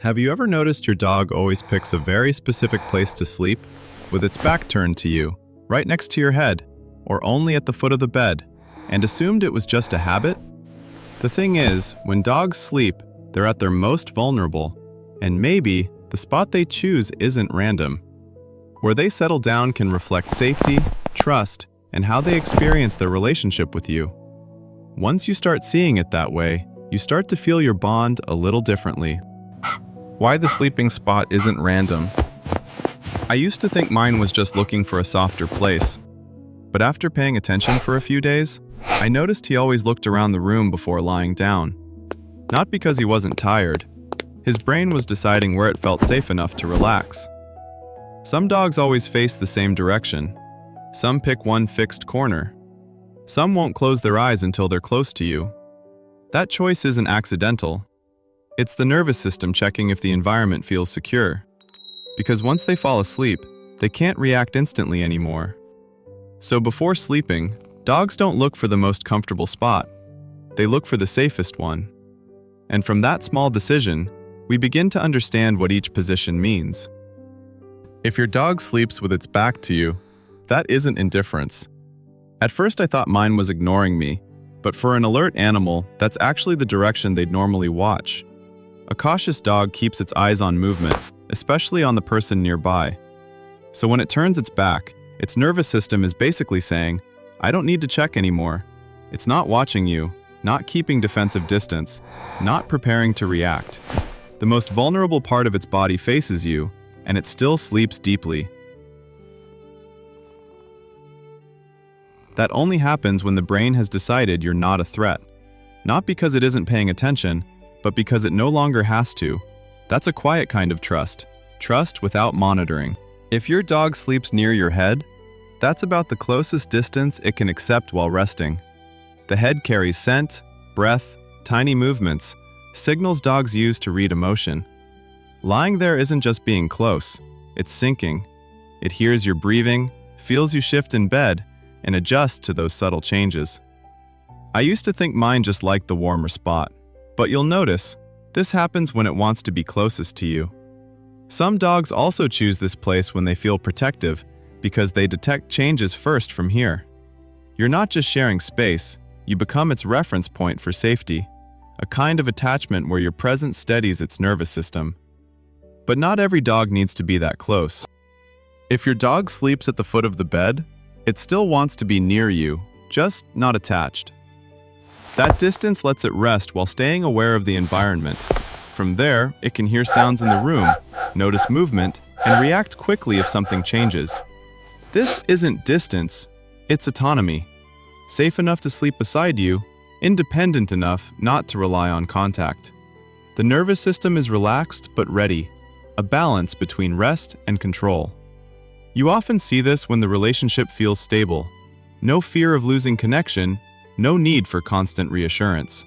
Have you ever noticed your dog always picks a very specific place to sleep, with its back turned to you, right next to your head, or only at the foot of the bed, and assumed it was just a habit? The thing is, when dogs sleep, they're at their most vulnerable, and maybe the spot they choose isn't random. Where they settle down can reflect safety, trust, and how they experience their relationship with you. Once you start seeing it that way, you start to feel your bond a little differently. Why the sleeping spot isn't random. I used to think mine was just looking for a softer place. But after paying attention for a few days, I noticed he always looked around the room before lying down. Not because he wasn't tired. His brain was deciding where it felt safe enough to relax. Some dogs always face the same direction. Some pick one fixed corner. Some won't close their eyes until they're close to you. That choice isn't accidental. It's the nervous system checking if the environment feels secure. Because once they fall asleep, they can't react instantly anymore. So before sleeping, dogs don't look for the most comfortable spot. They look for the safest one. And from that small decision, we begin to understand what each position means. If your dog sleeps with its back to you, that isn't indifference. At first I thought mine was ignoring me, but for an alert animal, that's actually the direction they'd normally watch. A cautious dog keeps its eyes on movement, especially on the person nearby. So when it turns its back, its nervous system is basically saying, I don't need to check anymore. It's not watching you, not keeping defensive distance, not preparing to react. The most vulnerable part of its body faces you, and it still sleeps deeply. That only happens when the brain has decided you're not a threat. Not because it isn't paying attention, but because it no longer has to. That's a quiet kind of trust. Trust without monitoring. If your dog sleeps near your head, that's about the closest distance it can accept while resting. The head carries scent, breath, tiny movements, signals dogs use to read emotion. Lying there isn't just being close, it's syncing. It hears your breathing, feels you shift in bed, and adjusts to those subtle changes. I used to think mine just liked the warmer spot. But you'll notice, this happens when it wants to be closest to you. Some dogs also choose this place when they feel protective, because they detect changes first from here. You're not just sharing space, you become its reference point for safety, a kind of attachment where your presence steadies its nervous system. But not every dog needs to be that close. If your dog sleeps at the foot of the bed, it still wants to be near you, just not attached. That distance lets it rest while staying aware of the environment. From there, it can hear sounds in the room, notice movement, and react quickly if something changes. This isn't distance, it's autonomy. Safe enough to sleep beside you, independent enough not to rely on contact. The nervous system is relaxed but ready, a balance between rest and control. You often see this when the relationship feels stable. No fear of losing connection, no need for constant reassurance.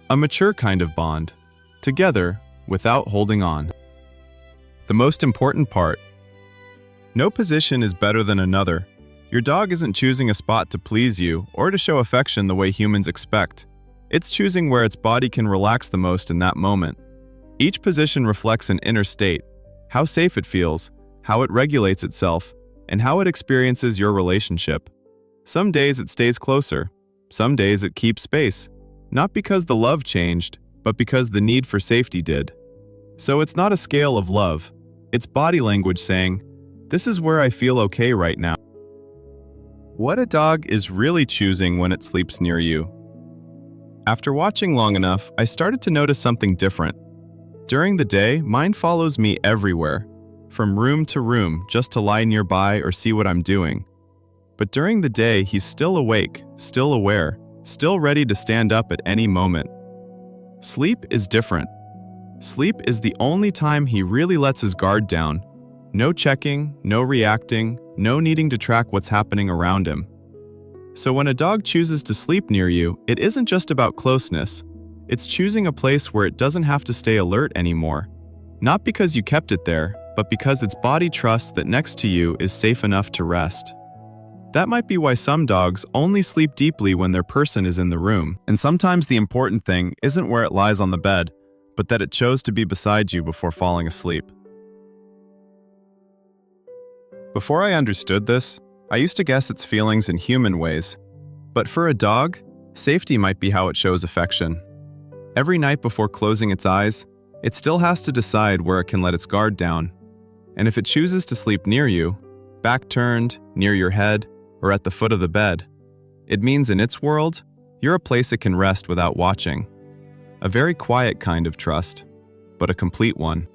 A mature kind of bond, together without holding on. The most important part. No position is better than another. Your dog isn't choosing a spot to please you or to show affection the way humans expect. It's choosing where its body can relax the most in that moment. Each position reflects an inner state, how safe it feels, how it regulates itself, and how it experiences your relationship. Some days it stays closer. Some days it keeps space, not because the love changed, but because the need for safety did. So it's not a scale of love, it's body language saying, this is where I feel okay right now. What a dog is really choosing when it sleeps near you. After watching long enough, I started to notice something different. During the day, mine follows me everywhere, from room to room just to lie nearby or see what I'm doing. But during the day, he's still awake, still aware, still ready to stand up at any moment. Sleep is different. Sleep is the only time he really lets his guard down. No checking, no reacting, no needing to track what's happening around him. So when a dog chooses to sleep near you, it isn't just about closeness. It's choosing a place where it doesn't have to stay alert anymore. Not because you kept it there, but because its body trusts that next to you is safe enough to rest. That might be why some dogs only sleep deeply when their person is in the room. And sometimes the important thing isn't where it lies on the bed, but that it chose to be beside you before falling asleep. Before I understood this, I used to guess its feelings in human ways. But for a dog, safety might be how it shows affection. Every night before closing its eyes, it still has to decide where it can let its guard down. And if it chooses to sleep near you, back turned, near your head, or at the foot of the bed, it means in its world, you're a place it can rest without watching. A very quiet kind of trust, but a complete one.